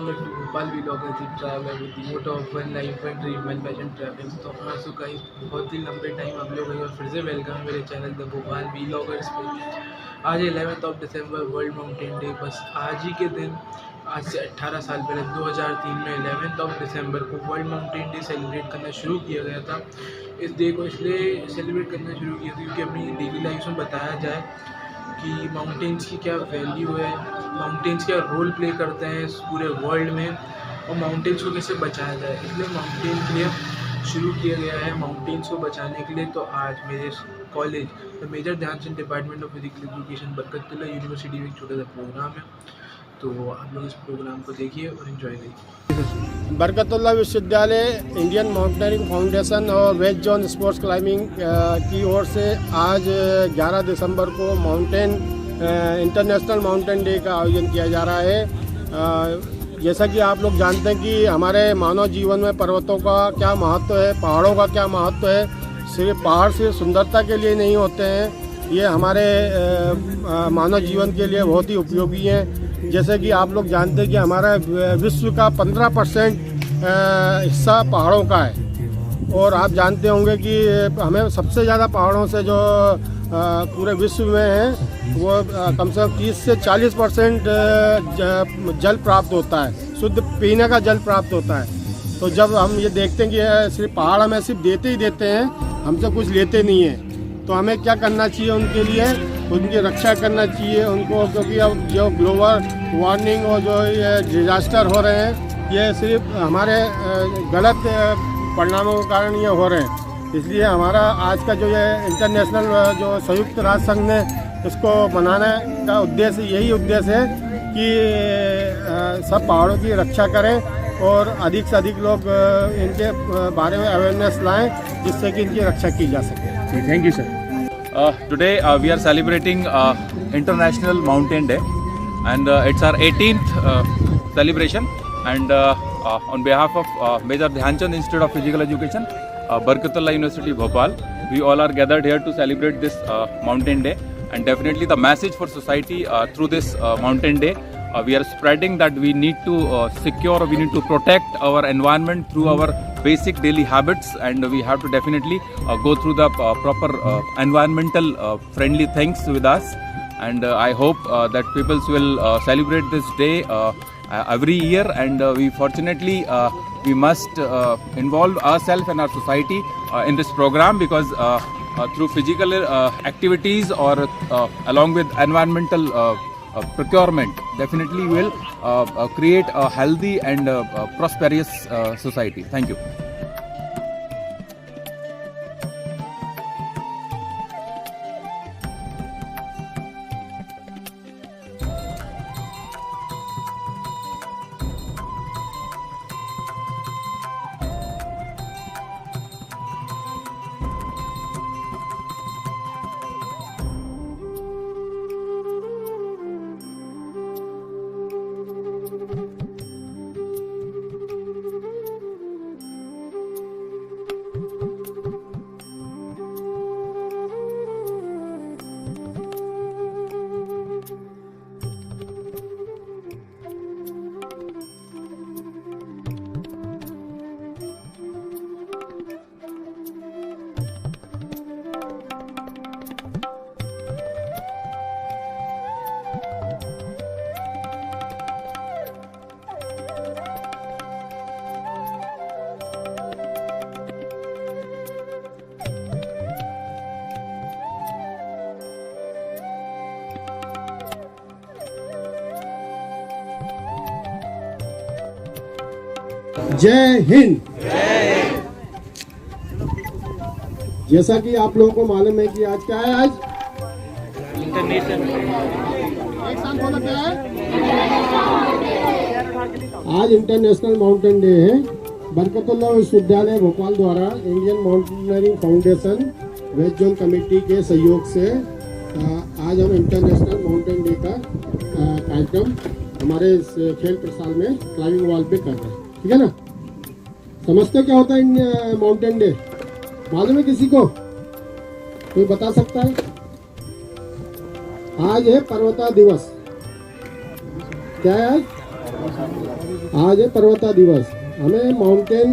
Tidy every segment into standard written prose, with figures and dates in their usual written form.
welcome back to Bhopal Vloggers in travel with the motto of one life, one dream, one passion traveling। तो हाँ so guys, बहुत ही लंबे time आप लोग और फिर से वेलकम मेरे चैनल द भोपाल व्लॉगर्स पे। आज 11 दिसंबर वर्ल्ड माउंटेन डे। बस आज ही के दिन, आज से 18 साल पहले 2003 में 11 दिसंबर को वर्ल्ड माउंटेन डे सेलिब्रेट करना शुरू किया गया था। इस डे को इसलिए सेलिब्रेट करना शुरू किया था क्योंकि अपनी डेली लाइफ में बताया जाए कि माउंटेन्स की क्या वैल्यू है, माउंटेन्स क्या रोल प्ले करते हैं इस पूरे वर्ल्ड में, और माउंटेन्स को कैसे बचाया जाए। इसलिए माउंटेन के लिए शुरू किया गया है, माउंटेन्स को बचाने के लिए। तो आज मेरे college the major Dhyanchand department of physical education Barkatullah university में एक छोटा सा प्रोग्राम है, तो आप लोग इस प्रोग्राम को देखिए और एंजॉय करिए। बरकतुल्लाह विश्वविद्यालय, इंडियन माउंटेनियरिंग फाउंडेशन और वेस्ट जोन स्पोर्ट्स क्लाइंबिंग की ओर से आज 11 दिसंबर को इंटरनेशनल माउंटेन डे का आयोजन किया जा रहा है। जैसा कि आप लोग जानते हैं कि हमारे मानव जीवन में पर्वतों का क्या महत्व है, पहाड़ों का क्या महत्व है। सिर्फ पहाड़ सिर्फ सुंदरता के लिए नहीं होते हैं, ये हमारे मानव जीवन के लिए बहुत ही उपयोगी हैं। जैसे कि आप लोग जानते हैं कि हमारा विश्व का 15% हिस्सा पहाड़ों का है, और आप जानते होंगे कि हमें सबसे ज़्यादा पहाड़ों से जो पूरे विश्व में है वो कम से कम 30 से 40% जल प्राप्त होता है, शुद्ध पीने का जल प्राप्त होता है। तो जब हम ये देखते हैं कि सिर्फ पहाड़ हमें सिर्फ देते ही देते हैं, हमसे कुछ लेते नहीं हैं, तो हमें क्या करना चाहिए उनके लिए, उनकी रक्षा करना चाहिए उनको। क्योंकि अब जो ग्लोबल वार्मिंग और जो ये डिजास्टर हो रहे हैं, ये सिर्फ हमारे गलत परिणामों के कारण ये हो रहे हैं। इसलिए हमारा आज का जो ये इंटरनेशनल जो संयुक्त राष्ट्र संघ ने इसको बनाने का उद्देश्य यही उद्देश्य है कि सब पहाड़ों की रक्षा करें और अधिक से अधिक लोग इनके बारे में अवेयरनेस लाएं, जिससे कि इनकी रक्षा की जा सके। Thank you sir. Today we are celebrating International Mountain Day, and it's our 18th celebration, and on behalf of Major Dhyanchand Institute of Physical Education, Barkatullah University Bhopal, we all are gathered here to celebrate this Mountain Day. And definitely the message for society through this Mountain Day, we are spreading that we need to secure, we need to protect our environment through our basic daily habits, and we have to definitely go through the proper environmental friendly things with us. And I hope that people will celebrate this day every year, and we fortunately we must involve ourselves and our society in this program, because through physical activities or along with environmental procurement, definitely will create a healthy and prosperous society. Thank you. जय हिंद। जैसा कि आप लोगों को मालूम है कि आज क्या है, आज इंटरनेशनल, एक साथ बोला क्या है, आज इंटरनेशनल माउंटेन डे है। बरकतुल्लाह विश्वविद्यालय भोपाल द्वारा Indian mountaineering foundation west zone committee के सहयोग से आज हम इंटरनेशनल माउंटेन डे का कार्यक्रम हमारे खेल प्रसार में क्लाइंबिंग वॉल पे कर रहे हैं। ठीक है ना? समझते क्या होता है माउंटेन डे? मालूम है किसी को? कोई बता सकता है? आज है पर्वता दिवस। क्या है आज? आज है पर्वता दिवस। हमें माउंटेन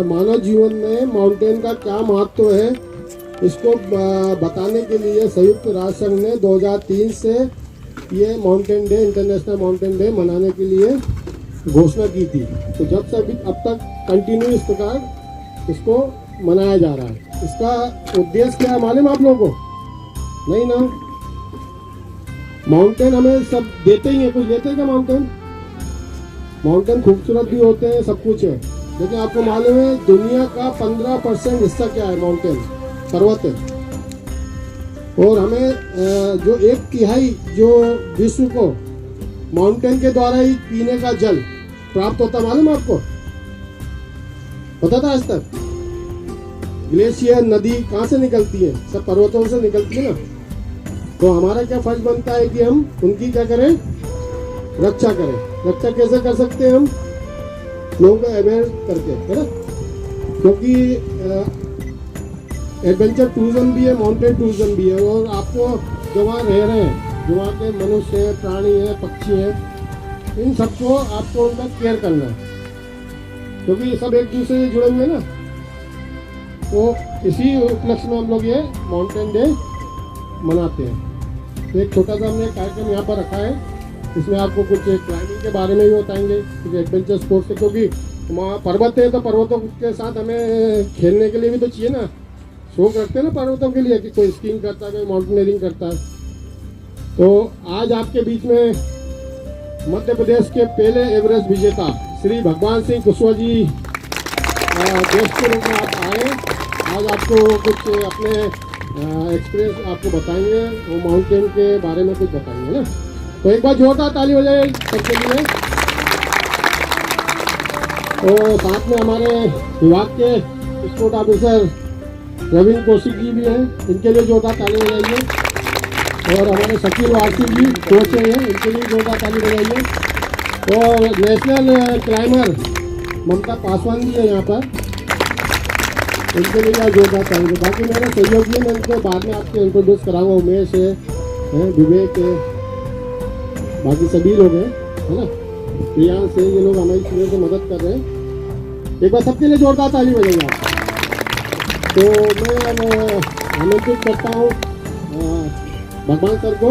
मानव जीवन में माउंटेन का क्या महत्व है इसको बताने के लिए संयुक्त राष्ट्र संघ ने 2003 से ये mountain day, international mountain day मनाने के लिए घोषणा की थी। तो जब से अभी अब तक कंटिन्यू इस प्रकार इसको मनाया जा रहा है। इसका उद्देश्य क्या है मालूम आप लोगों को? नहीं ना। माउंटेन हमें सब देते ही है, कुछ देते हैं क्या माउंटेन? माउंटेन खूबसूरत भी होते हैं, सब कुछ है, लेकिन आपको मालूम है दुनिया का 15% हिस्सा क्या है? माउंटेन, पर्वत है। और हमें जो 1/3 जो विश्व को माउंटेन के द्वारा ही पीने का जल प्राप्त होता, मालूम आपको? पता था आज तक? ग्लेशियर, नदी कहाँ से निकलती है? सब पर्वतों से निकलती है ना। तो हमारा क्या फर्ज बनता है कि हम उनकी क्या करें? रक्षा करें। रक्षा कैसे कर सकते हैं हम? लोगों को अवेयर करके, है ना। क्योंकि एडवेंचर टूरिज्म भी है, माउंटेन टूरिज्म भी है। और आपको जो वहाँ रह रहे हैं, जो वहाँ के मनुष्य है, प्राणी है, पक्षी है, इन सबको आपको उनका केयर करना है, क्योंकि ये सब एक दूसरे से जुड़े हुए हैं ना। तो इसी उपलक्ष्य में हम लोग ये माउंटेन डे मनाते हैं। तो एक छोटा सा हमने कार्यक्रम यहाँ पर रखा है। इसमें आपको कुछ क्लाइंबिंग के बारे में भी बताएंगे, कुछ एडवेंचर स्पोर्ट्स से, क्योंकि वहाँ पर्वत है तो पर्वतों के साथ हमें खेलने के लिए भी तो चाहिए ना। शौक रखते हैं ना पर्वतों के लिए कि कोई स्कीइंग करता है, कोई माउंटेनियरिंग करता है। तो आज आपके बीच में मध्य प्रदेश के पहले एवरेस्ट विजेता श्री भगवान सिंह कुशवाहा जी गेस्ट के रूप में आप आए। आज आपको कुछ अपने एक्सपीरियंस आपको बताएंगे, वो माउंटेन के बारे में कुछ बताएंगे ना। तो एक बार जोरदार ताली हो जाए सबके लिए। तो साथ में हमारे विभाग के स्पोर्ट ऑफिसर रविंद्र कौशिक जी भी हैं, इनके लिए जोरदार ताली बजाइए। और हमारे शकील वासी जी कोच हैं, इनके लिए जोरदार ताली बजाइए। और नेशनल क्लाइमर ममता पासवान जी है यहाँ पर, इनके लिए यहाँ जोरदार ताली। बाकी मेरे सहयोगी हैं, मैं इनको बाद में आपको इंट्रोड्यूस कराऊंगा। उमेश है, विवेक है, बाकी सभी लोग हैं, है ना। प्रियांश से ये लोग हमारी चीज़ों से मदद कर रहे हैं। एक बार सबके लिए जोरदार ताली बजाइए आप। तो मैं अब आमंत्रित करता हूँ भगवान सर को।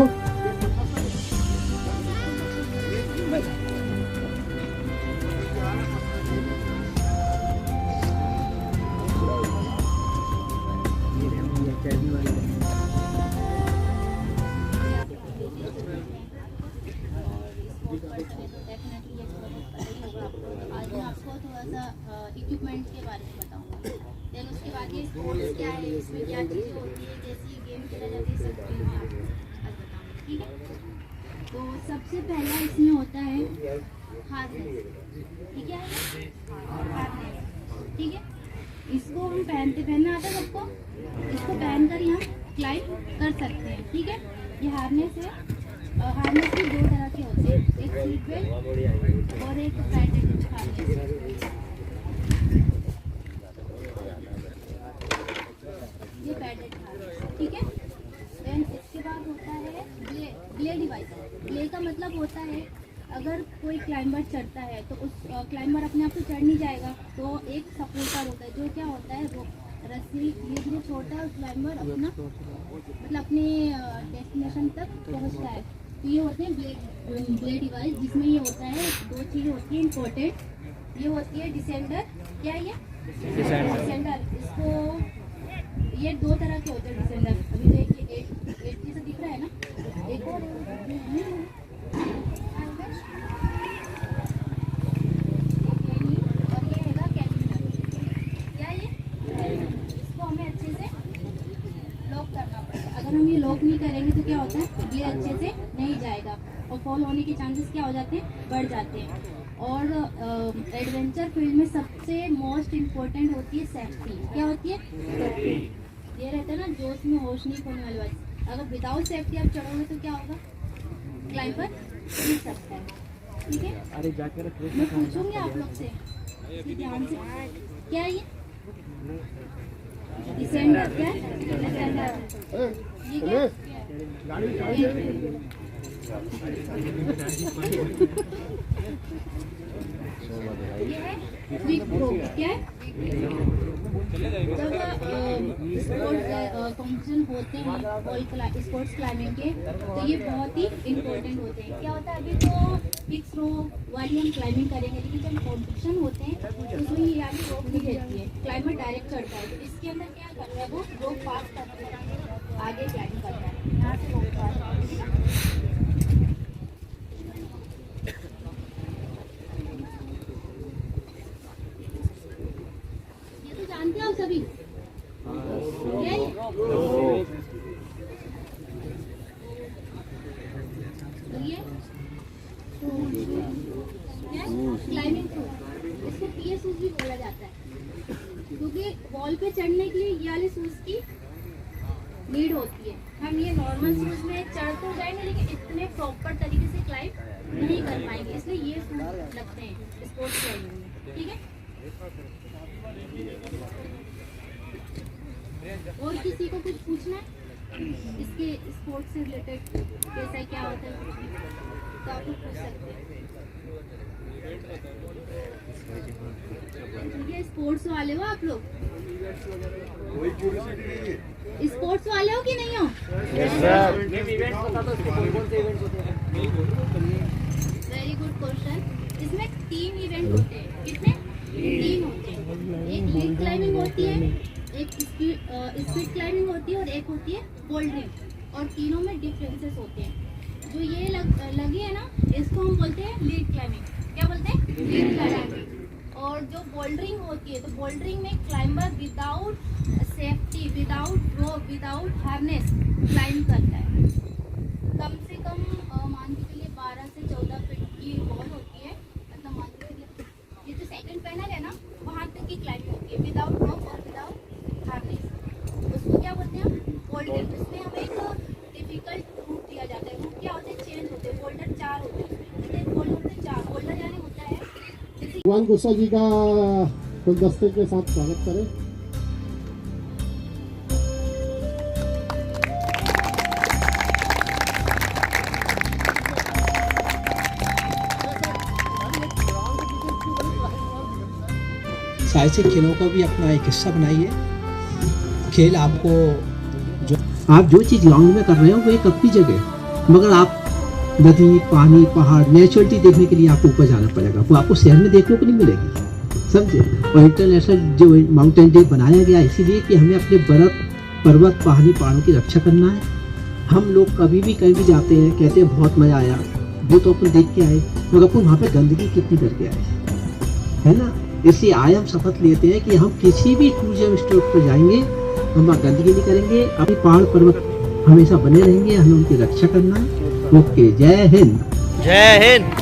इक्विपमेंट के बारे में बताऊंगा, देन उसके बाद ये स्पोर्ट्स क्या है, इसमें क्या चीज़ें होती है, जैसी गेम खेला जाती है, सब चीज़ मैं आपको आज बताऊंगी, ठीक है। तो सबसे पहला इसमें होता है हार्नेस, ठीक है, हार्नेस, ठीक है। इसको हम पहनना आता है सबको। इसको पहनकर यहाँ क्लाइंब कर सकते हैं, ठीक है। ये हार्नेस है। हार्नेस भी 2 तरह के होते हैं, एक सीट बेल्ट और एक पैडेड हार्नेस। ये पैडेड हार्नेस, ठीक है। देन इसके बाद होता है ब्ले डिवाइस। ब्ले का मतलब होता है अगर कोई क्लाइंबर चढ़ता है तो उस क्लाइंबर अपने आप से चढ़ नहीं जाएगा, तो एक सपोर्टर होता है जो क्या होता है, वो रस्सी धीरे धीरे छोड़ता है और क्लाइंबर अपना मतलब अपने डेस्टिनेशन तक पहुंचता है। तो ये होते हैं ब्ले डिवाइस, जिसमें ये होता है 2 चीज़ें होती हैं इम्पोर्टेंट। ये होती है डिसेंडर, क्या है ये डिसेंडर। इसको ये 2 तरह के होते हैं डिसेंडर। अभी तो ये 8 जैसा दिख रहा है ना, एक और हम ये लॉक नहीं करेंगे तो क्या होता है, ये अच्छे से नहीं जाएगा और फॉल होने के चांसेस क्या हो जाते हैं, बढ़ जाते हैं। और एडवेंचर फील्ड में सबसे मोस्ट इम्पोर्टेंट होती है सेफ्टी। क्या होती है? सेफ्टी। ये रहता है ना जोश में होश नहीं खोने वाली बात। अगर विदाउट सेफ्टी आप चढ़ोगे तो क्या होगा, क्लाइंबर गिर सकता है, ठीक है। अरे जाकर मैं पूछूंगी आप लोग से ध्यान से, क्या है ये डिसेंडर? क्या डिसेंडर? ये क्या बिग प्रो क्या है? जब स्पोर्ट्स कॉम्पिटिशन होते हैं ऑल स्पोर्ट्स क्लाइंबिंग के, तो ये बहुत ही इम्पोर्टेंट होते हैं। क्या होता है, अभी तो फिक्स रो वाली हम क्लाइंबिंग करेंगे, लेकिन जब कॉम्पिटिशन होते हैं तो उसमें ये आगे रोप नहीं रहती है, क्लाइंबर डायरेक्ट चढ़ता है। तो इसके अंदर क्या करता है, वो रोप पास करता है, आगे क्लाइंब करता है, यहाँ से रोप पास करता है। जानते हो सभी क्या है? क्लाइंबिंग शूज, इसको पीए शूज भी बोला जाता है, क्योंकि वॉल पे चढ़ने के लिए ये वाले शूज की नीड होती है। हम ये नॉर्मल शूज में चढ़ तो जाएंगे, लेकिन इतने प्रॉपर तरीके से क्लाइंब नहीं कर पाएंगे, इसलिए ये शूज लगते हैं स्पोर्ट्स क्लाइंबिंग में। ठीक है, और किसी को कुछ पूछना है इसके स्पोर्ट्स से रिलेटेड, कैसा क्या होता है कुछ भी, तो आप लोग पूछ सकते हैं। ये स्पोर्ट्स वाले हो आप लोग? स्पोर्ट्स वाले हो कि नहीं हो? Very good question. इसमें 3 इवेंट होते हैं। कितने? 3 होते हैं। एक लीड क्लाइंबिंग होती है, एक स्पीड क्लाइंबिंग होती है, और एक होती है बोल्डरिंग। और तीनों में डिफरेंसेस होते हैं। जो ये लगी है ना, इसको हम बोलते हैं लीड क्लाइंबिंग। क्या बोलते हैं? Lead climbing. और जो बोल्डरिंग होती है, तो बोल्डरिंग में क्लाइंबर विदाउट सेफ्टी, विदाउट रोप, विदाउट हार्नेस क्लाइंब करता है। कम से कम मान के चलिए 12 से 14 फीट की वॉल होती है, मतलब मान के चलिए ये जो सेकंड पैनल है ना, वहाँ तक की क्लाइंबिंग होती है विदाउट रोप और विदाउट हार्नेस। उसको क्या बोलते हैं? बोल्डरिंग। इसमें हमें एक डिफिकल्ट रूट दिया जाता है। रूट क्या होते हैं? चेंज होते हैं। बोल्डर 4 होते हैं, जैसे बोल्डर होते हैं 4। बोल्डर यानी होता है भगवान गुस्सा जी का गुलदस्ते के साथ स्वागत करें। साहसिक खेलों का भी अपना एक हिस्सा बनाइए। खेल आपको आप जो चीज़ ग्राउंड में कर रहे हो वो एक अपनी जगह, मगर आप नदी, पानी, पहाड़, नेचुरलिटी देखने के लिए आपको ऊपर जाना पड़ेगा। वो आपको शहर में देखने को नहीं मिलेगी, समझे। और इंटरनेशनल जो माउंटेन डे बनाया गया इसीलिए कि हमें अपने बर्फ, पर्वत, पहाड़ों की रक्षा करना है। हम लोग कभी भी कहीं भी जाते हैं, कहते हैं बहुत मज़ा आया, वो तो अपन देख के आए, मगर अपन वहाँ पर गंदगी कितनी करके आए, है ना। इसलिए आए हम शपथ लेते हैं कि हम किसी भी टूरिज्म स्पॉट पर जाएंगे, हम वहाँ गंदगी नहीं करेंगे, अपने पहाड़ पर्वत हमेशा बने रहेंगे, हमें उनकी रक्षा करना है। ओके, जय हिंद। जय हिंद।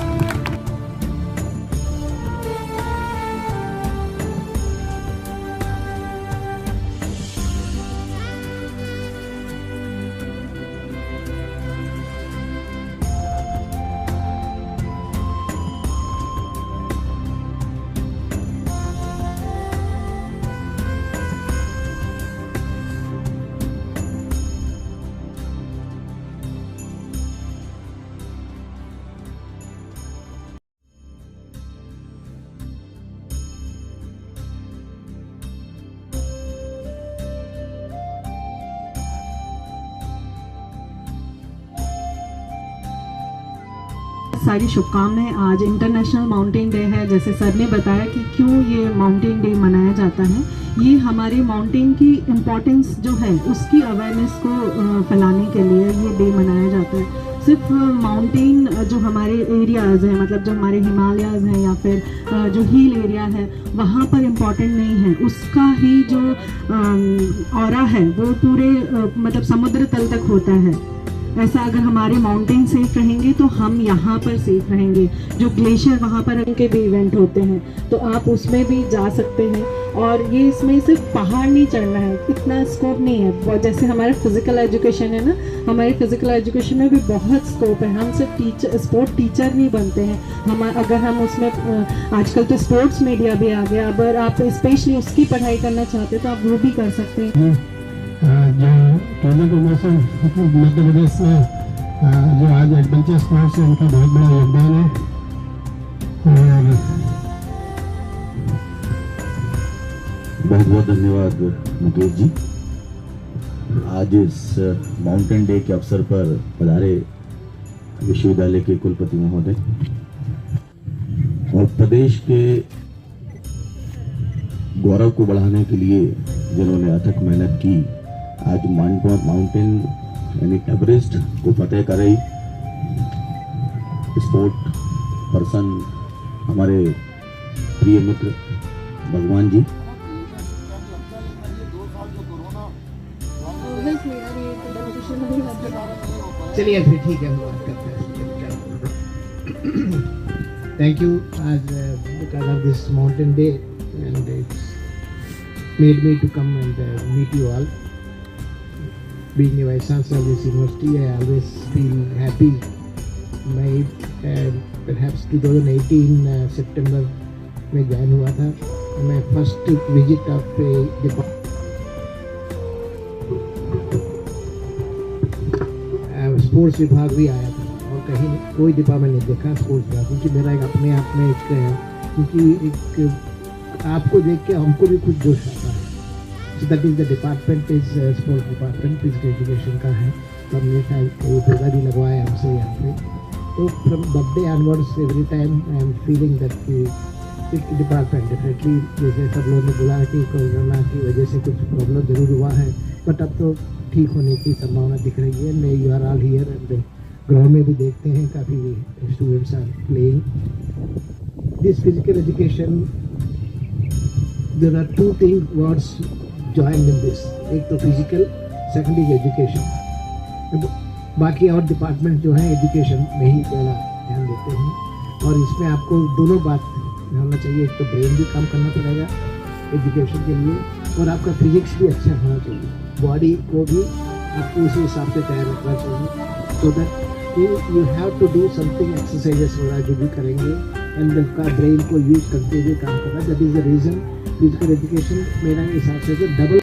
सारी शुभकामनाएं। आज इंटरनेशनल माउंटेन डे है। जैसे सर ने बताया कि क्यों ये माउंटेन डे मनाया जाता है, ये हमारे माउंटेन की इम्पोर्टेंस जो है उसकी अवेयरनेस को फैलाने के लिए ये डे मनाया जाता है। सिर्फ माउंटेन जो हमारे एरियाज़ हैं, मतलब जो हमारे हिमालयाज़ हैं या फिर जो हिल एरिया है वहाँ पर इम्पॉर्टेंट नहीं है, उसका ही जो ऑरा है वो पूरे मतलब समुद्र तल तक होता है। ऐसा अगर हमारे माउंटेन सेफ रहेंगे तो हम यहाँ पर सेफ रहेंगे। जो ग्लेशियर वहाँ पर उनके भी इवेंट होते हैं तो आप उसमें भी जा सकते हैं। और ये इसमें सिर्फ पहाड़ नहीं चढ़ना है, इतना स्कोप नहीं है। जैसे हमारा फिजिकल एजुकेशन है ना, हमारे फिजिकल एजुकेशन में भी बहुत स्कोप है। हम सिर्फ स्पोर्ट टीचर नहीं बनते हैं, हम अगर हम उसमें आजकल तो स्पोर्ट्स मीडिया भी आ गया, अगर आप स्पेशली उसकी पढ़ाई करना चाहते तो आप वो भी कर सकते हैं। जो केले का मौसम मध्य प्रदेश में जो आज एडवेंचर स्पोर्ट्स है उनका बहुत बड़ा योगदान है। और बहुत बहुत धन्यवाद मुकेश जी। आज इस माउंटेन डे के अवसर पर पधारे विश्वविद्यालय के कुलपति महोदय और प्रदेश के गौरव को बढ़ाने के लिए जिन्होंने अथक मेहनत की, आज माउंटेन यानी एवरेस्ट को फतेह कर रही स्पोर्ट पर्सन हमारे प्रिय मित्र भगवान जी। चलिए फिर ठीक है, हम बात करते हैं। थैंक यू आज because of this mountain day and it's made me to come and meet you all. Being a vice chancellor of this university, I always feel happy. मैं perhaps 2018 सितंबर में ज्वाइन हुआ था। मैं फर्स्ट विजिट ऑफ स्पोर्ट्स विभाग भी आया था और कहीं कोई डिपार्टमेंट नहीं देखा स्पोर्ट्स विभाग, क्योंकि मेरा एक अपने आप में एक क्योंकि एक आपको देख के हमको भी कुछ जोश आता है। So that is the department is sports department physical education का है। तो हमने पैदा भी लगवाया हमसे यहाँ पे। तो from birthday onwards every time I am feeling that department definitely, जैसे सब लोगों ने बोला कि कोरोना की वजह से कुछ प्रॉब्लम जरूर हुआ है, बट अब तो ठीक होने की संभावना दिख रही है। मैं you are all here and ground में भी देखते हैं काफ़ी students are playing this physical education. There are two thing words joined in this, एक तो फिजिकल, सेकेंड इज एजुकेशन। बाकी और डिपार्टमेंट जो है एजुकेशन में ही ज़्यादा ध्यान देते हैं और इसमें आपको दोनों बात होना चाहिए। एक तो ब्रेन भी काम करना पड़ेगा एजुकेशन के लिए और आपका फिजिक्स भी अच्छा होना चाहिए, बॉडी को भी आपको उसी हिसाब से तैयार रखना चाहिए। So that you have to do something exercises वगैरह जो भी करेंगे एंड का ब्रेन को यूज करते हुए काम करना। That is the reason physical education मेरा हिसाब से जो डबल